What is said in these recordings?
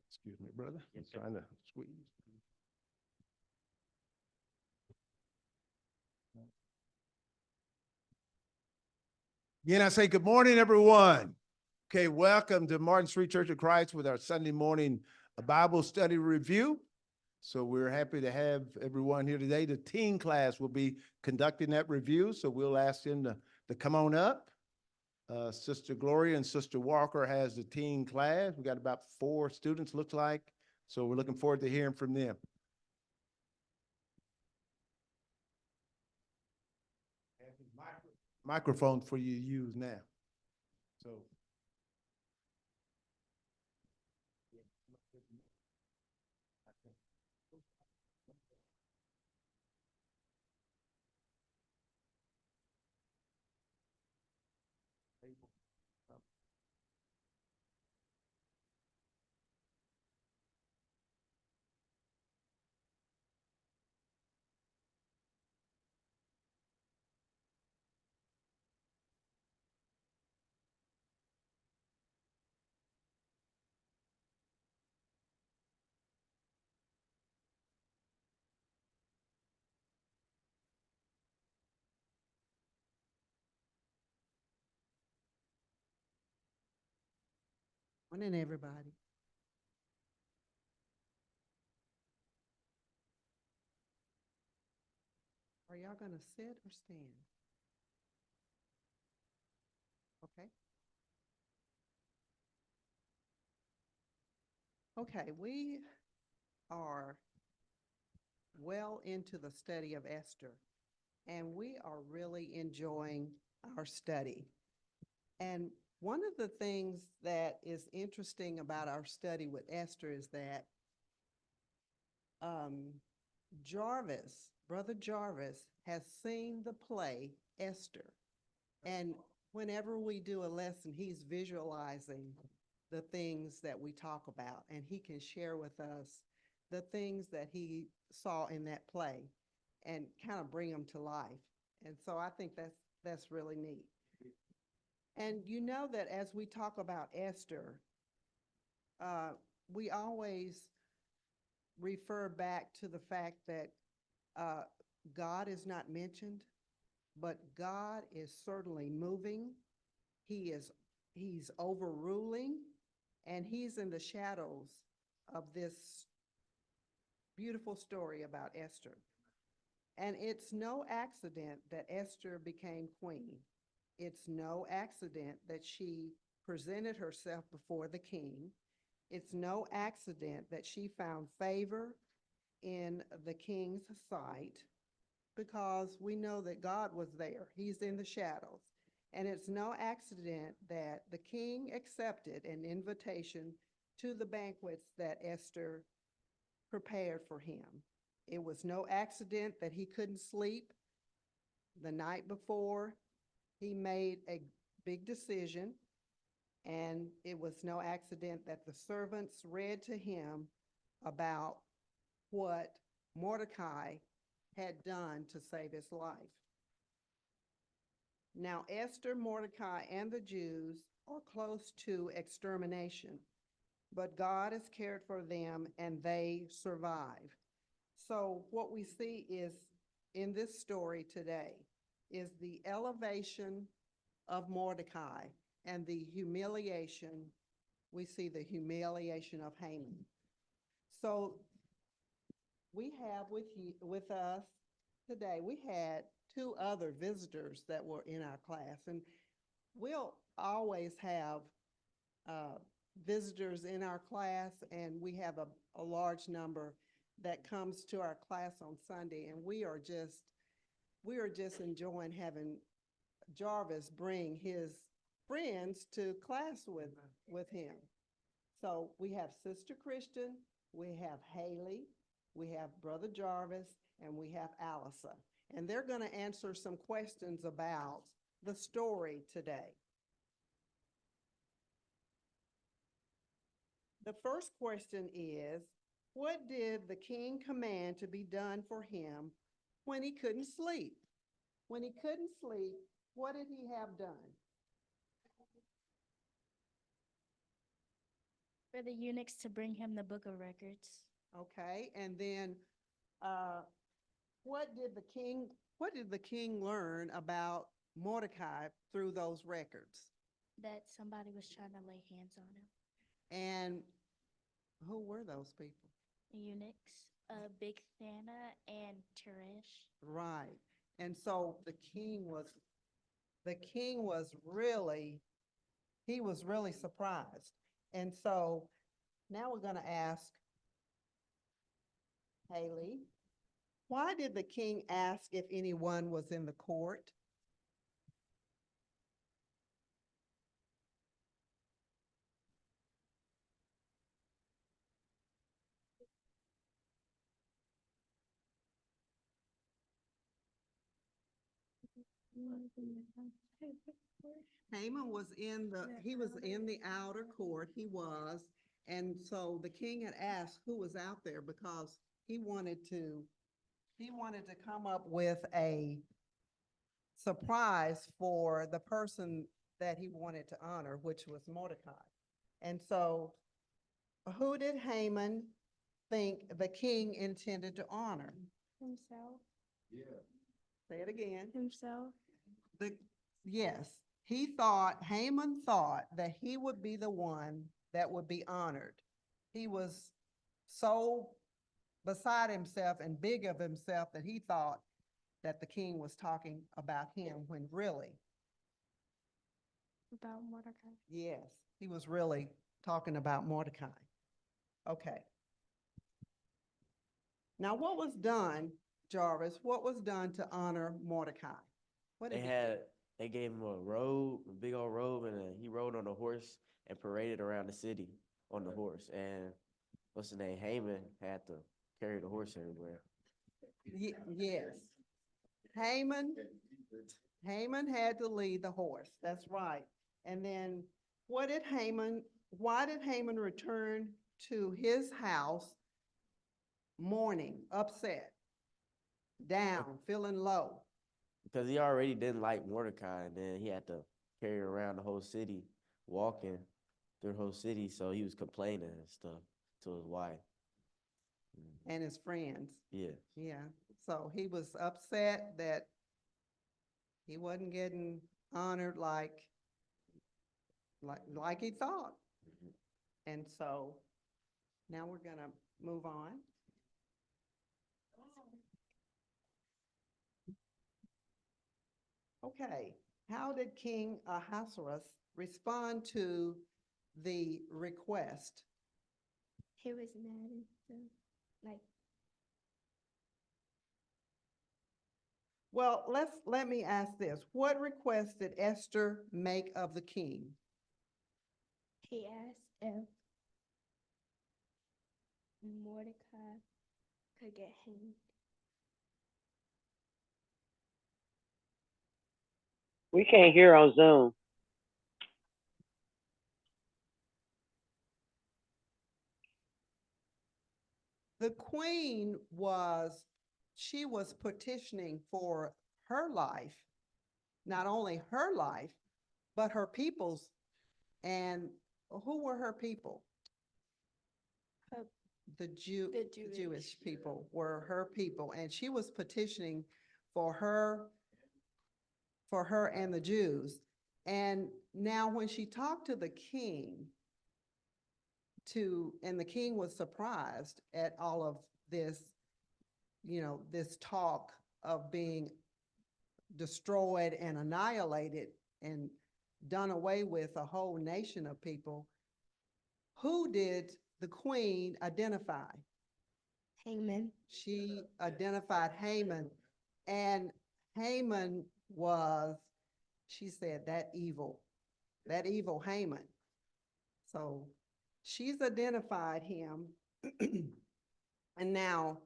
Excuse me, brother. I'm trying to squeeze. Again, I say good morning, everyone. Okay, welcome to Martin Street Church of Christ with our Sunday morning Bible study review. So we're happy to have everyone here today. The teen class will be conducting that review, so we'll ask them to come on up. Sister Gloria and Sister Walker has the teen class. We got about 4 students, looks like. So we're looking forward to hearing from them. Microphone for you to use now. So. Morning, everybody. Are y'all gonna sit or stand? Okay. Okay, we are well into the study of Esther, and we are really enjoying our study. And one of the things that is interesting about our study with Esther is that um, Brother Jarvis, has seen the play Esther. And whenever we do a lesson, he's visualizing the things that we talk about, and he can share with us the things that he saw in that play and kind of bring them to life. And so I think that's really neat. And you know that as we talk about Esther, uh, we always refer back to the fact that uh, God is not mentioned, but God is certainly moving. He's overruling, and he's in the shadows of this beautiful story about Esther. And it's no accident that Esther became queen. It's no accident that she presented herself before the king. It's no accident that she found favor in the king's sight, because we know that God was there. He's in the shadows. And it's no accident that the king accepted an invitation to the banquets that Esther prepared for him. It was no accident that he couldn't sleep the night before he made a big decision. And it was no accident that the servants read to him about what Mordecai had done to save his life. Now, Esther, Mordecai, and the Jews are close to extermination, but God has cared for them and they survive. So what we see is in this story today is the elevation of Mordecai and the humiliation. We see the humiliation of Haman. So we have with us today, we had 2 other visitors that were in our class, and we'll always have uh, visitors in our class, and we have a large number that comes to our class on Sunday, and we are just enjoying having Jarvis bring his friends to class with him. So we have Sister Christian, we have Haley, we have Brother Jarvis, and we have Allison. And they're going to answer some questions about the story today. The first question is, what did the king command to be done for him when he couldn't sleep? When he couldn't sleep, what did he have done? For the eunuchs to bring him the book of records. Okay, and then, what did the king learn about Mordecai through those records? That somebody was trying to lay hands on him. And who were those people? The eunuchs, Big Thana and Teresh. Right. And so the king was really, he was really surprised. And so now we're going to ask Haley, why did the king ask if anyone was in the court? Haman was he was in the outer court, he was. And so the king had asked who was out there because he wanted to come up with a surprise for the person that he wanted to honor, which was Mordecai. And so who did Haman think the king intended to honor? Himself. Say it again. Himself. Yes, Haman thought that he would be the one that would be honored. He was so beside himself and big of himself that he thought that the king was talking about him when really, About Mordecai. yes, he was really talking about Mordecai. Okay. Now, what was done, Jarvis, what was done to honor Mordecai? What did They gave him a robe, a big old robe, and he rode on a horse and paraded around the city on the horse. And what's the name? Haman had to carry the horse everywhere. Yes. Haman had to lead the horse, that's right. And then why did Haman return to his house mourning, upset, down, feeling low? Because he already didn't like Mordecai, and then he had to carry around the whole city, walking through the whole city, so he was complaining and stuff to his wife. And his friends? Yeah. Yeah, so he was upset that he wasn't getting honored like he thought. And so now we're gonna move on. Okay, how did King Ahasuerus respond to the request? He was mad and stuff. Like, Well, let me ask this. What request did Esther make of the king? he asked if Mordecai could get hanged. We can't hear on Zoom. The queen she was petitioning for her life, not only her life, but her people's. And who were her people? Her- The The Jewish Jewish. people were her people, and she was petitioning for her and the Jews. And now when she talked to the king, and the king was surprised at all of this, this talk of being destroyed and annihilated and done away with a whole nation of people. Who did the queen identify? Haman. She identified Haman, and Haman was, she said, that evil Haman. So she's identified him. And now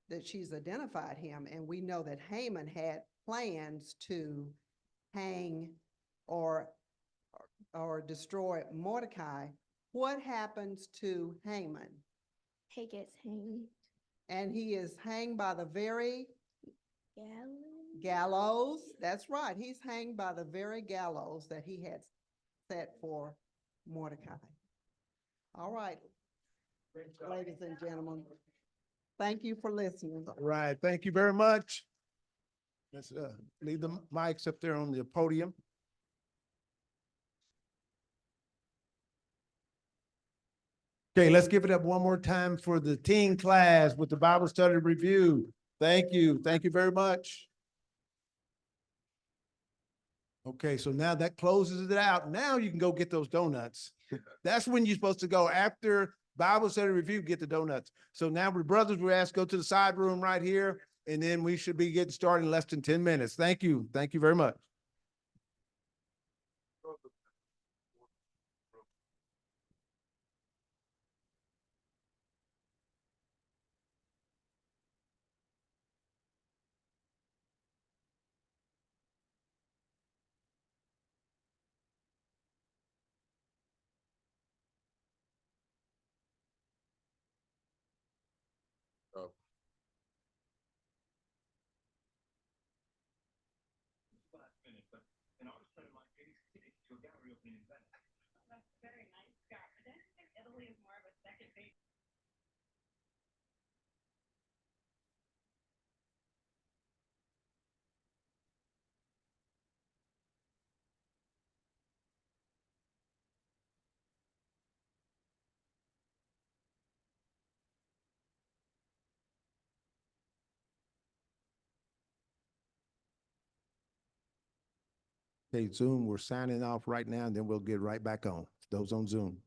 that she's identified him, and we know that Haman had plans to hang or destroy Mordecai, what happens to Haman? He gets hanged. And he is hanged by the very Gallows. gallows. That's right. He's hanged by the very gallows that he had set for Mordecai. All right, ladies and gentlemen, thank you for listening. All right, thank you very much. Let's leave the mics up there on the podium. Okay, let's give it up one more time for the teen class with the Bible study review. Thank you. Thank you very much. Okay, so now that closes it out. Now you can go get those donuts. That's when you're supposed to go after Bible study review, get the donuts. So now we brothers, we're asked to go to the side room right here, and then we should be getting started in less than 10 minutes. Thank you. Thank you very much. Okay, Zoom, we're signing off right now, and then we'll get right back on. Those on Zoom.